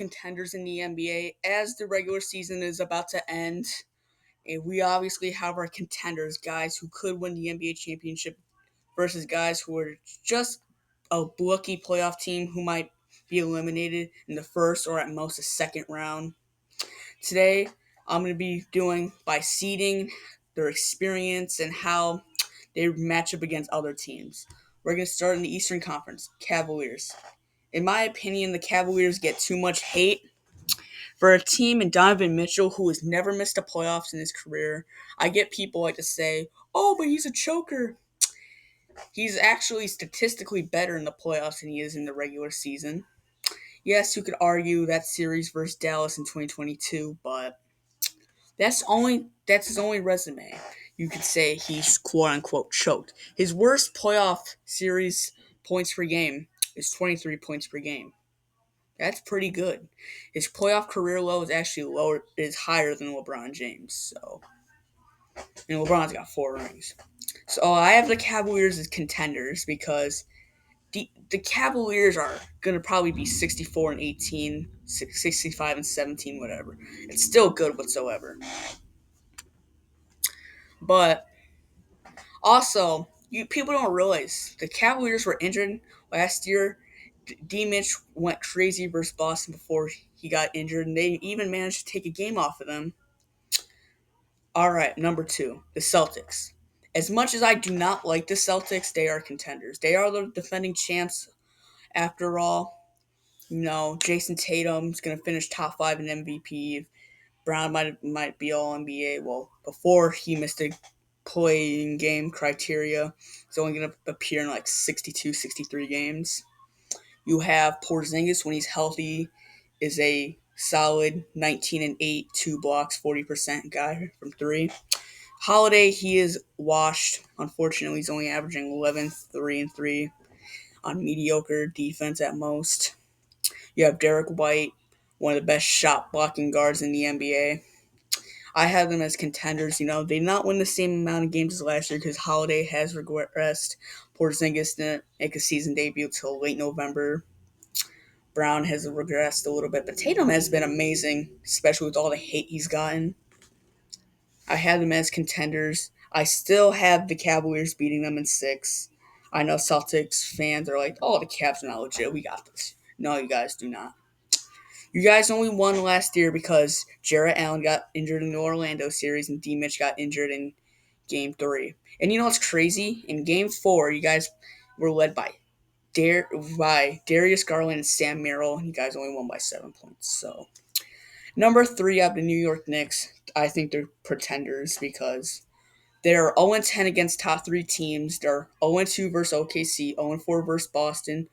contenders in the NBA. As the regular season is about to end, and we obviously have our contenders, guys who could win the NBA championship versus guys who are just a lucky playoff team who might be eliminated in the first or at most the second round. Today, I'm going to be doing by seeding their experience and how they match up against other teams. We're going to start in the Eastern Conference, Cavaliers. In my opinion, the Cavaliers get too much hate for a team in Donovan Mitchell who has never missed a playoffs in his career. I get people like to say, "Oh, but he's a choker." He's actually statistically better in the playoffs than he is in the regular season. Yes, you could argue that series versus Dallas in 2022, but that's his only resume. You could say he's quote unquote choked. His worst playoff series points per game is 23 points per game. That's pretty good. His playoff career low is actually higher than LeBron James. And LeBron's got 4 rings. So I have the Cavaliers as contenders because the Cavaliers are gonna probably be 64 and 18, 65 and 17, whatever. It's still good whatsoever. But also, people don't realize the Cavaliers were injured last year. D. Mitch went crazy versus Boston before he got injured, and they even managed to take a game off of them. All right, number 2, the Celtics. As much as I do not like the Celtics, they are contenders. They are the defending champs after all. Jason Tatum's going to finish top 5 in MVP. Brown might be all NBA. Well, before he missed a playing game criteria, he's only going to appear in like 62, 63 games. You have Porzingis when he's healthy is a solid 19 and 8, 2 blocks, 40% guy from 3. Holiday, he is washed. Unfortunately, he's only averaging 11, 3 and 3 on mediocre defense at most. You have Derek White, one of the best shot blocking guards in the NBA. I have them as contenders. They did not win the same amount of games as last year because Holiday has regressed. Porzingis didn't make a season debut till late November. Brown has regressed a little bit, but Tatum has been amazing, especially with all the hate he's gotten. I have them as contenders. I still have the Cavaliers beating them in 6. I know Celtics fans are like, "Oh, the Cavs are not legit. We got this." No, you guys do not. You guys only won last year because Jarrett Allen got injured in the Orlando series and D. Mitch got injured in Game 3. And you know what's crazy? In Game 4, you guys were led by Darius Garland and Sam Merrill. You guys only won by 7 points. So, number 3, I have the New York Knicks. I think they're pretenders because they're 0-10 against top 3 teams. They're 0-2 versus OKC, 0-4 versus Boston,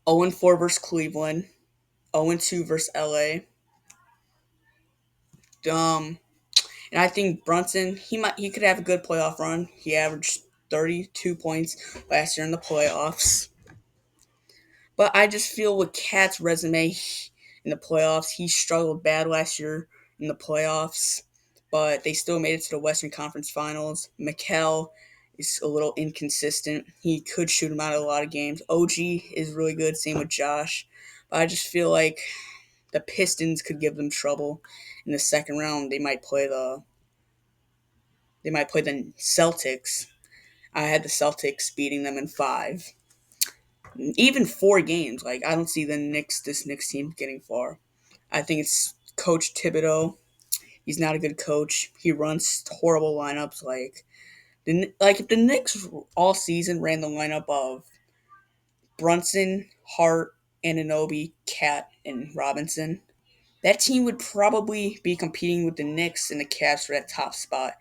0-4 versus Cleveland, 0-2 versus LA. And I think Brunson, he could have a good playoff run. He averaged 32 points last year in the playoffs. But I just feel with Cat's resume in the playoffs, he struggled bad last year in the playoffs, but they still made it to the Western Conference Finals. Mikal is a little inconsistent. He could shoot him out of a lot of games. OG is really good, same with Josh. But I just feel like the Pistons could give them trouble in the second round. They might play the Celtics. I had the Celtics beating them in 5. Even 4 games. Like, I don't see this Knicks team getting far. I think it's Coach Thibodeau. He's not a good coach. He runs horrible lineups. If the Knicks all season ran the lineup of Brunson, Hart, Anunoby, Cat, and Robinson, that team would probably be competing with the Knicks and the Cavs for that top spot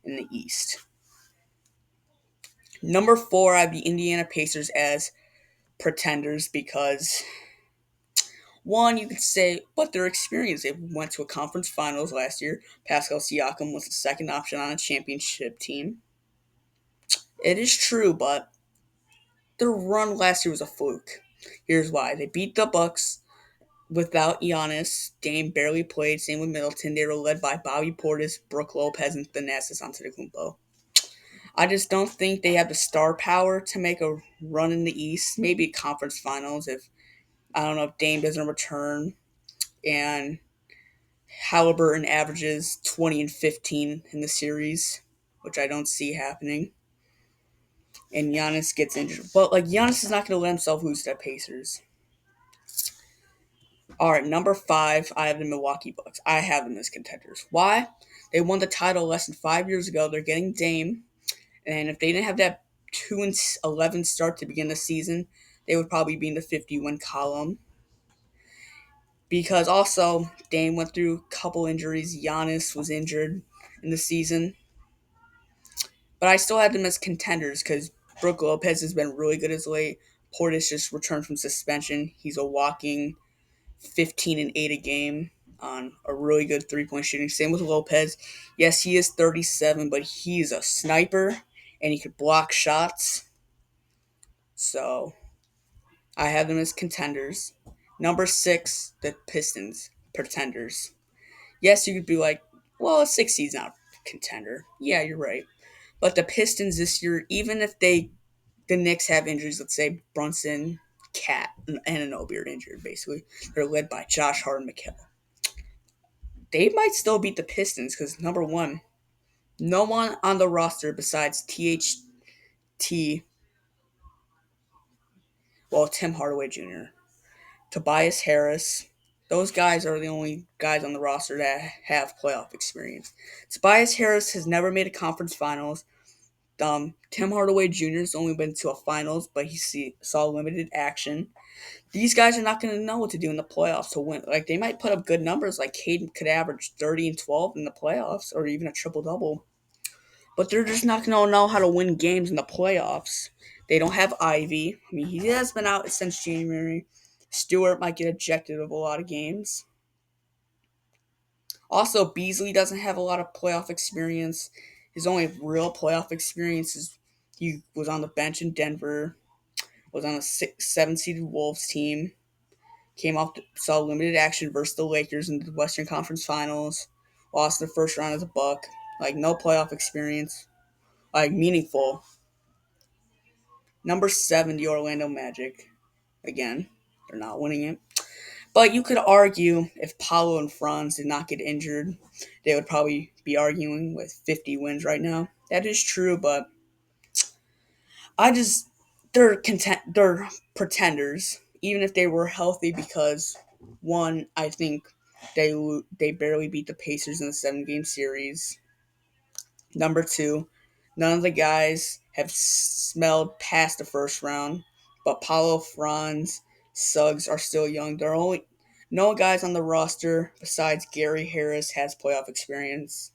in the East. Number 4, I have the Indiana Pacers as pretenders because, one, you could say, but their experience. They went to a conference finals last year. Pascal Siakam was the second option on a championship team. It is true, but their run last year was a fluke. Here's why. They beat the Bucks without Giannis. Dame barely played. Same with Middleton. They were led by Bobby Portis, Brook Lopez, and Thanasis Antetokounmpo. I just don't think they have the star power to make a run in the East. Maybe conference finals if I don't know if Dame doesn't return, and Halliburton averages 20 and 15 in the series, which I don't see happening. And Giannis gets injured. But like Giannis is not going to let himself lose to the Pacers. All right, number 5, I have the Milwaukee Bucks. I have them as contenders. Why? They won the title less than 5 years ago. They're getting Dame, and if they didn't have that 2-11 start to begin the season, they would probably be in the 50-win column. Because also Dame went through a couple injuries. Giannis was injured in the season, but I still had them as contenders because Brook Lopez has been really good as late. Portis just returned from suspension. He's a walking 15 and 8 a game on a really good 3-point shooting. Same with Lopez. Yes, he is 37, but he's a sniper and he could block shots. So I have them as contenders. Number 6, the Pistons, pretenders. Yes, you could be like, well, 6 seed's not a contender. Yeah, you're right. But the Pistons this year, even if the Knicks have injuries, let's say Brunson, Cat, and Anunoby are injured, basically. They're led by Josh Hart and Mikal. They might still beat the Pistons because, number one, no one on the roster besides Tim Hardaway Jr., Tobias Harris, those guys are the only guys on the roster that have playoff experience. Tobias Harris has never made a conference finals. Tim Hardaway Jr. has only been to a finals, but saw limited action. These guys are not going to know what to do in the playoffs to win. Like, they might put up good numbers, like Caden could average 30 and 12 in the playoffs, or even a triple double. But they're just not going to know how to win games in the playoffs. They don't have Ivy. I mean, he has been out since January. Stewart might get ejected of a lot of games. Also, Beasley doesn't have a lot of playoff experience. His only real playoff experience is he was on the bench in Denver, was on a 7-seeded Wolves team, saw limited action versus the Lakers in the Western Conference Finals, lost the first round as a Buck. Like, no playoff experience, like, meaningful. Number 7, the Orlando Magic. Again, they're not winning it. But you could argue if Paolo and Franz did not get injured, they would probably be arguing with 50 wins right now. That is true, but I just they're pretenders, even if they were healthy. Because one, I think they barely beat the Pacers in the 7-game series. Number 2, none of the guys have smelled past the first round, but Paulo, Franz, Suggs are still young. There are only no guys on the roster besides Gary Harris has playoff experience,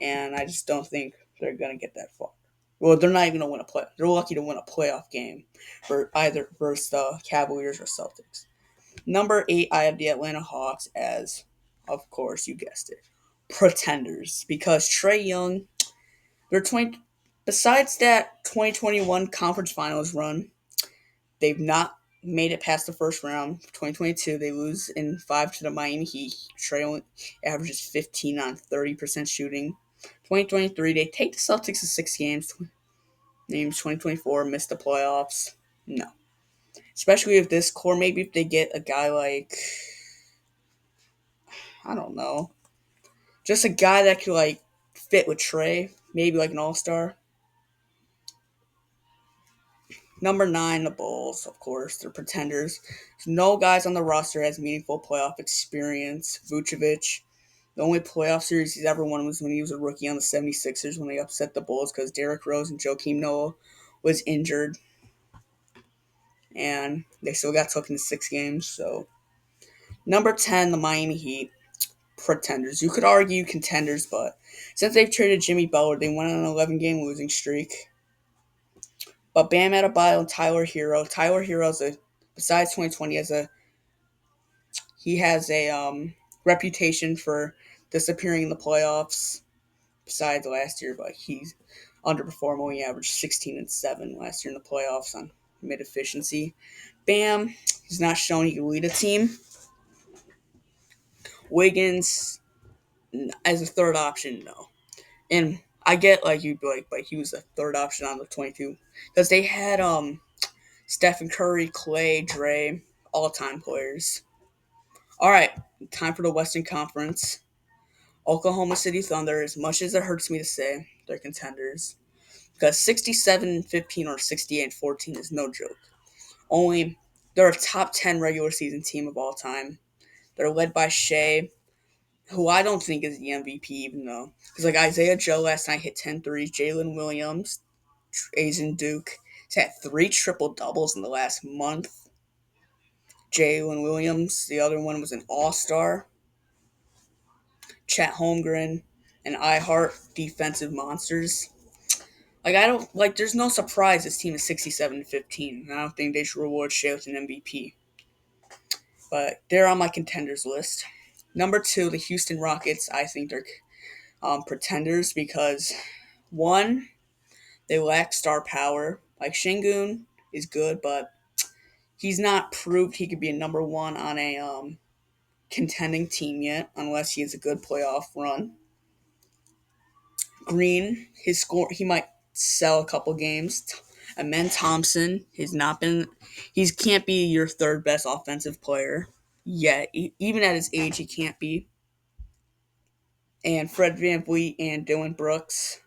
and I just don't think they're gonna get that far. Well, they're not even gonna win a play. They're lucky to win a playoff game for either versus the Cavaliers or Celtics. Number 8, I have the Atlanta Hawks as, of course, you guessed it, pretenders because Trae Young. They're 20. Besides that 2021 conference finals run, they've not made it past the first round. 2022, they lose in 5 to the Miami Heat. Trae only averages 15 on 30% shooting. 2023, they take the Celtics to 6 games. Names 2024, missed the playoffs. No. Especially if this core, maybe if they get a guy like, I don't know, just a guy that could like fit with Trae, maybe like an all-star. Number 9, the Bulls, of course. They're pretenders. No guys on the roster has meaningful playoff experience. Vucevic, the only playoff series he's ever won was when he was a rookie on the 76ers when they upset the Bulls because Derrick Rose and Joakim Noah was injured. And they still got took in 6 games. So, number 10, the Miami Heat. Pretenders. You could argue contenders, but since they've traded Jimmy Butler, they went on an 11-game losing streak. But Bam Adebayo and Tyler Hero. Tyler Hero's besides 2020 he has a reputation for disappearing in the playoffs. Besides last year, but he's underperformed. He averaged 16 and 7 last year in the playoffs on mid efficiency. Bam, he's not shown he can lead a team. Wiggins as a third option, no. And I get like you'd be like, but he was a third option on the 22 because they had Stephen Curry, Clay, Dre, all-time players. All right, time for the Western Conference. Oklahoma City Thunder, as much as it hurts me to say, they're contenders. Because 67-15 or 68-14 is no joke. Only they're a top 10 regular season team of all time. They're led by Shea, who I don't think is the MVP, even though. Because like Isaiah Joe last night hit 10 threes. Jalen Williams, Asian Duke, he's had 3 triple doubles in the last month. Jalen Williams, the other one was an all star. Chet Holmgren, and iHeart defensive monsters. Like I don't like. There's no surprise this team is 67-15. I don't think they should reward Shea with an MVP. But they're on my contenders list. Number 2, the Houston Rockets. I think they're pretenders because one, they lack star power. Like Shingun is good, but he's not proved he could be a number 1 on a contending team yet, unless he has a good playoff run. Green, his score, he might sell a couple games. Amen Thompson has not been, he can't be your third best offensive player yet. Even at his age, he can't be. And Fred VanVleet and Dylan Brooks.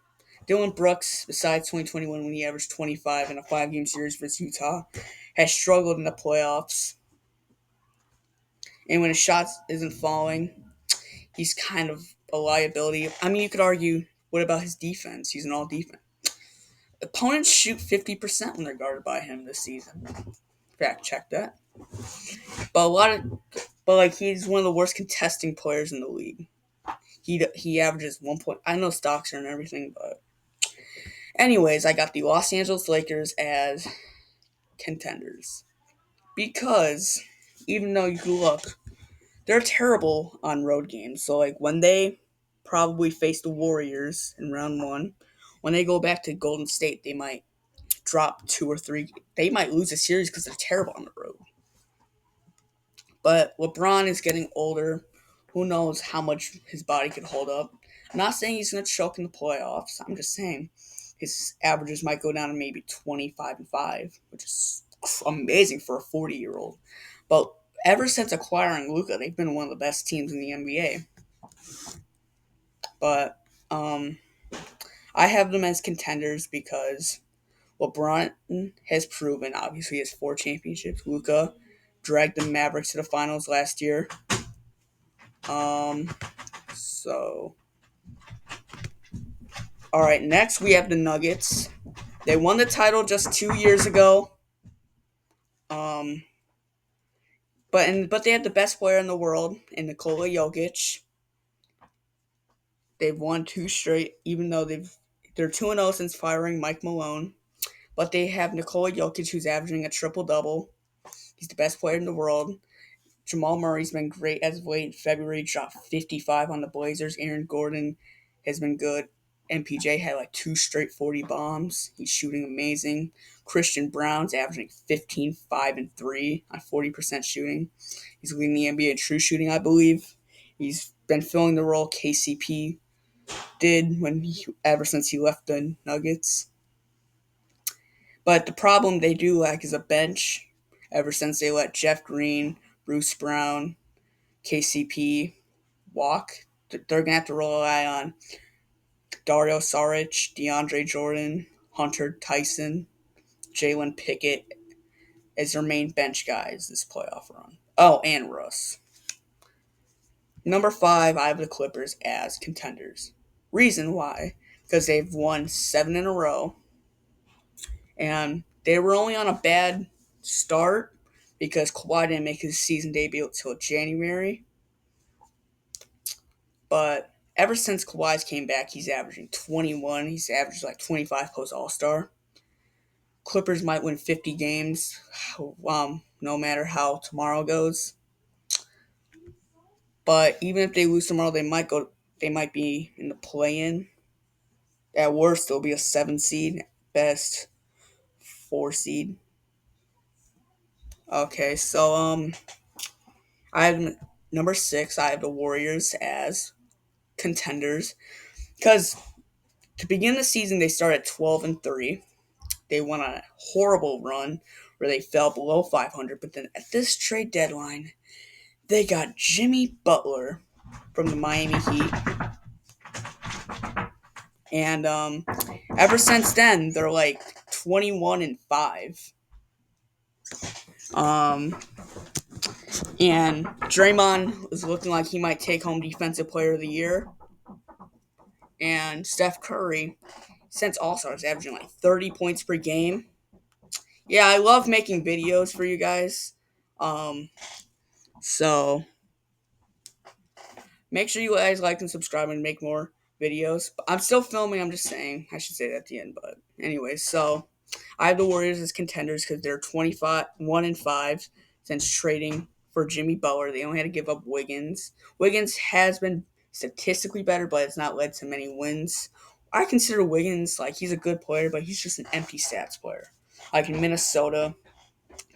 Dylan Brooks, besides 2021 when he averaged 25 in a 5-game series versus Utah, has struggled in the playoffs. And when his shot isn't falling, he's kind of a liability. I mean, you could argue, what about his defense? He's an all defense. Opponents shoot 50% when they're guarded by him this season. Fact check that. But like he's one of the worst contesting players in the league. He averages 1 point. I know stocks are and everything, but anyways, I got the Los Angeles Lakers as contenders because even though you look, they're terrible on road games. So like when they probably face the Warriors in round 1, when they go back to Golden State, they might drop 2 or 3. They might lose a series because they're terrible on the road. But LeBron is getting older. Who knows how much his body could hold up. I'm not saying he's going to choke in the playoffs. I'm just saying his averages might go down to maybe 25-5, which is amazing for a 40-year-old. But ever since acquiring Luka, they've been one of the best teams in the NBA. But I have them as contenders because LeBron has proven, obviously, he has 4 championships. Luka dragged the Mavericks to the finals last year. So, all right, next we have the Nuggets. They won the title just 2 years ago. But they have the best player in the world in Nikola Jokic. They've won 2 straight, even though they're 2-0 since firing Mike Malone. But they have Nikola Jokic, who's averaging a triple double. He's the best player in the world. Jamal Murray's been great as of late. In February, dropped 55 on the Blazers. Aaron Gordon has been good. MPJ had like 2 straight 40 bombs. He's shooting amazing. Christian Brown's averaging 15, 5, and 3 on 40% shooting. He's leading the NBA in true shooting, I believe. He's been filling the role KCP did ever since he left the Nuggets. But the problem they do lack is a bench ever since they let Jeff Green, Bruce Brown, KCP walk. They're going to have to rely on Dario Saric, DeAndre Jordan, Hunter Tyson, Jalen Pickett as their main bench guys this playoff run. Oh, and Russ. Number 5, I have the Clippers as contenders. Reason why? Because they've won 7 in a row. And they were only on a bad start because Kawhi didn't make his season debut until January. But ever since Kawhi's came back, he's averaging 21. He's averaged like 25 post All-Star. Clippers might win 50 games, no matter how tomorrow goes. But even if they lose tomorrow, they might be in the play-in. At worst, they'll be a 7 seed, best 4 seed. Okay, so I have number 6. I have the Warriors as contenders because to begin the season they started 12-3. they went on a horrible run where they fell below 500. But then at this trade deadline, they got Jimmy Butler from the Miami Heat, and ever since then they're like 21-5. Um, and Draymond is looking like he might take home Defensive Player of the Year, and Steph Curry, since All Star, is averaging like 30 points per game. Yeah, I love making videos for you guys. Um, so make sure you guys like and subscribe and make more videos. I'm still filming. I'm just saying. I should say that at the end. But anyways, so I have the Warriors as contenders because they're 25-1-5 since trading for Jimmy Butler. They only had to give up Wiggins. Wiggins has been statistically better, but it's not led to many wins. I consider Wiggins like he's a good player, but he's just an empty stats player. Like in Minnesota,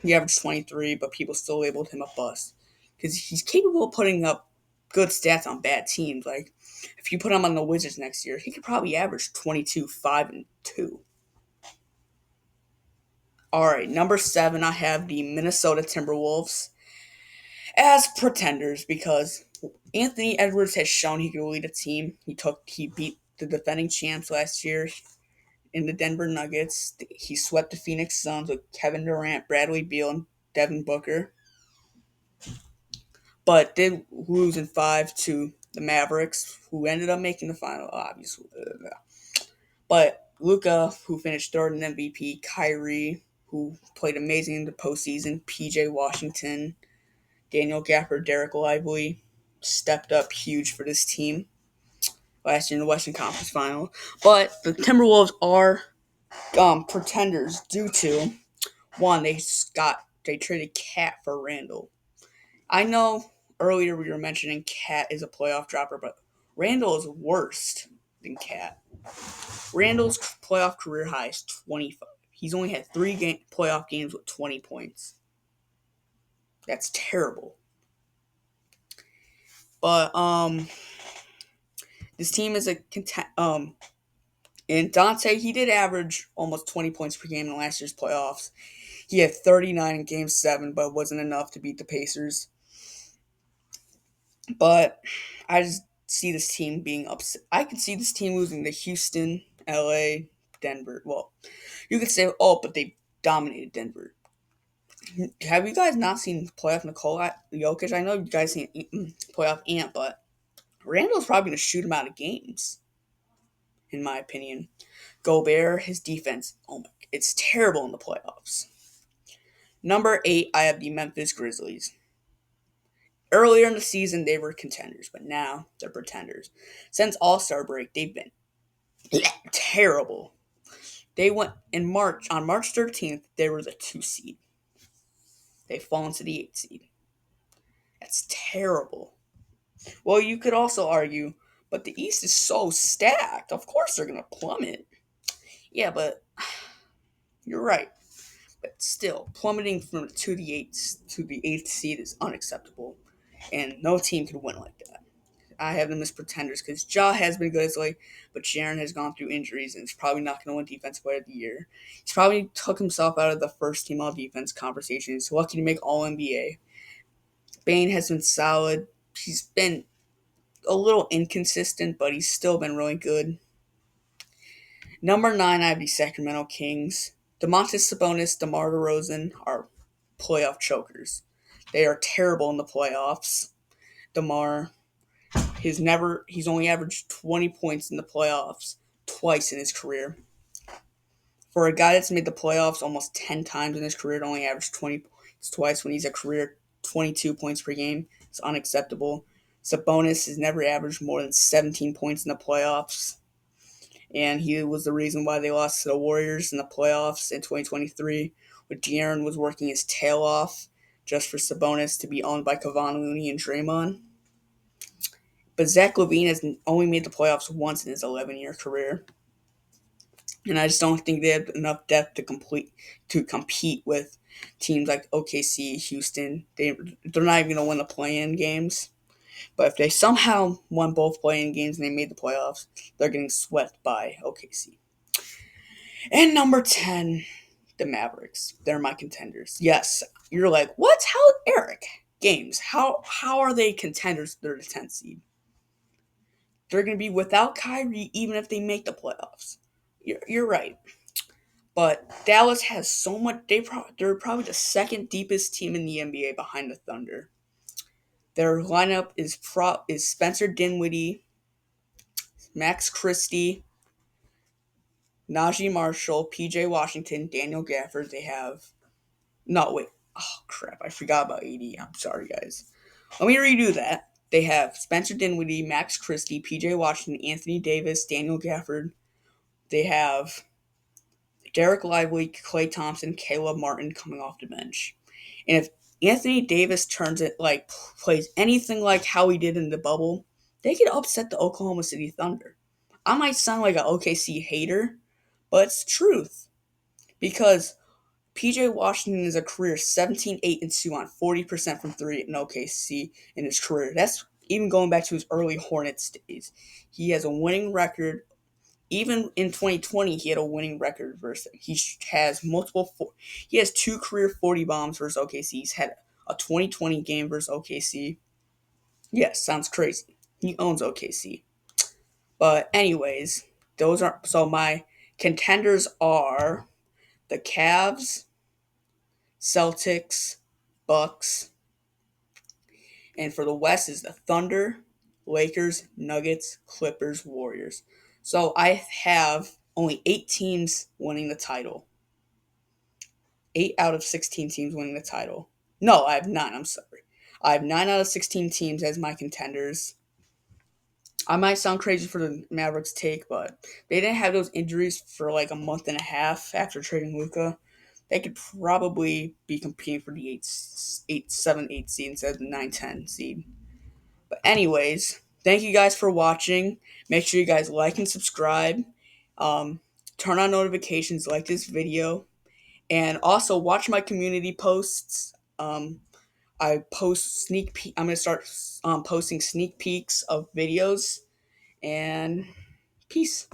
he averaged 23, but people still labeled him a bust because he's capable of putting up good stats on bad teams. Like if you put him on the Wizards next year, he could probably average 22, 5, and 2. All right, number 7, I have the Minnesota Timberwolves as pretenders because Anthony Edwards has shown he can lead a team. He beat the defending champs last year in the Denver Nuggets. He swept the Phoenix Suns with Kevin Durant, Bradley Beal, and Devin Booker, but did lose in 5 to the Mavericks, who ended up making the final, obviously. But Luka, who finished third in MVP, Kyrie, who played amazing in the postseason, PJ Washington, Daniel Gafford, Derek Lively, stepped up huge for this team last year in the Western Conference Final. But the Timberwolves are pretenders due to one, they traded Cat for Randall. I know earlier we were mentioning Cat is a playoff dropper, but Randall is worse than Cat. Randall's playoff career high is 25. He's only had 3 playoff games with 20 points. That's terrible. But this team is and Dante, he did average almost 20 points per game in last year's playoffs. He had 39 in Game 7, but wasn't enough to beat the Pacers. But I just see this team being upset. I could see this team losing to Houston, LA, Denver. Well, you could say, oh, but they dominated Denver. Have you guys not seen playoff Nikola Jokic? I know you guys seen playoff Ant, but Randall's probably going to shoot him out of games, in my opinion. Gobert, his defense, oh my, it's terrible in the playoffs. Number 8, I have the Memphis Grizzlies. Earlier in the season, they were contenders, but now they're pretenders. Since All-Star break, they've been terrible. They went on March 13th, they were the 2 seed. They've fallen to the 8 seed. That's terrible. Well, you could also argue, but the East is so stacked. Of course they're going to plummet. Yeah, but you're right. But still, plummeting from the 8th seed is unacceptable, and no team could win like that. I have them as pretenders because Ja has been good as late, but Jaren has gone through injuries and is probably not going to win Defensive Player of the Year. He's probably took himself out of the first team all defense conversation. He's lucky to make All NBA. Bane has been solid. He's been a little inconsistent, but he's still been really good. Number 9, I have the Sacramento Kings. Domantas Sabonis, DeMar DeRozan are playoff chokers. They are terrible in the playoffs. DeMar, he's only averaged 20 points in the playoffs twice in his career. For a guy that's made the playoffs almost 10 times in his career to only average 20 points twice when he's a career 22 points per game, it's unacceptable. Sabonis has never averaged more than 17 points in the playoffs, and he was the reason why they lost to the Warriors in the playoffs in 2023, when De'Aaron was working his tail off just for Sabonis to be owned by Kevon Looney and Draymond. But Zach LaVine has only made the playoffs once in his 11-year career, and I just don't think they have enough depth to compete with teams like OKC, Houston. They're not even going to win the play-in games. But if they somehow won both play-in games and they made the playoffs, they're getting swept by OKC. And number 10, the Mavericks. They're my contenders. Yes, you're like, what? How, Eric? Games. How are they contenders? They're the 10th seed. They're going to be without Kyrie even if they make the playoffs. You're right. But Dallas has so much. They're probably the second deepest team in the NBA behind the Thunder. Their lineup is Spencer Dinwiddie, Max Christie, Najee Marshall, P.J. Washington, Daniel Gafford. They have no wait. Oh crap! I forgot about AD. I'm sorry, guys. Let me redo that. They have Spencer Dinwiddie, Max Christie, P.J. Washington, Anthony Davis, Daniel Gafford. They have Derek Lively, Klay Thompson, Caleb Martin coming off the bench. And if Anthony Davis turns it like plays anything like how he did in the bubble, they could upset the Oklahoma City Thunder. I might sound like an OKC hater, but it's the truth. Because PJ Washington is a career 17, 8, and 2 on 40% from 3 in OKC in his career. That's even going back to his early Hornets days. He has a winning record. Even in 2020, he had a winning record versus. He has he has 2 career 40 bombs versus OKC. He's had a 2020 game versus OKC. Yes, sounds crazy. He owns OKC. But anyways, those are so my contenders are the Cavs, Celtics, Bucks, and for the West is the Thunder, Lakers, Nuggets, Clippers, Warriors. So I have only 8 teams winning the title. 8 out of 16 teams winning the title. No, I have 9. I'm sorry. I have 9 out of 16 teams as my contenders. I might sound crazy for the Mavericks take, but they didn't have those injuries for like a month and a half after trading Luka. They could probably be competing for the 8 seed instead of the 9-10 seed. But anyways, thank you guys for watching. Make sure you guys like and subscribe. Um, Turn on notifications, like this video, and also watch my community posts. I post sneak peek. I'm gonna start posting sneak peeks of videos, and peace.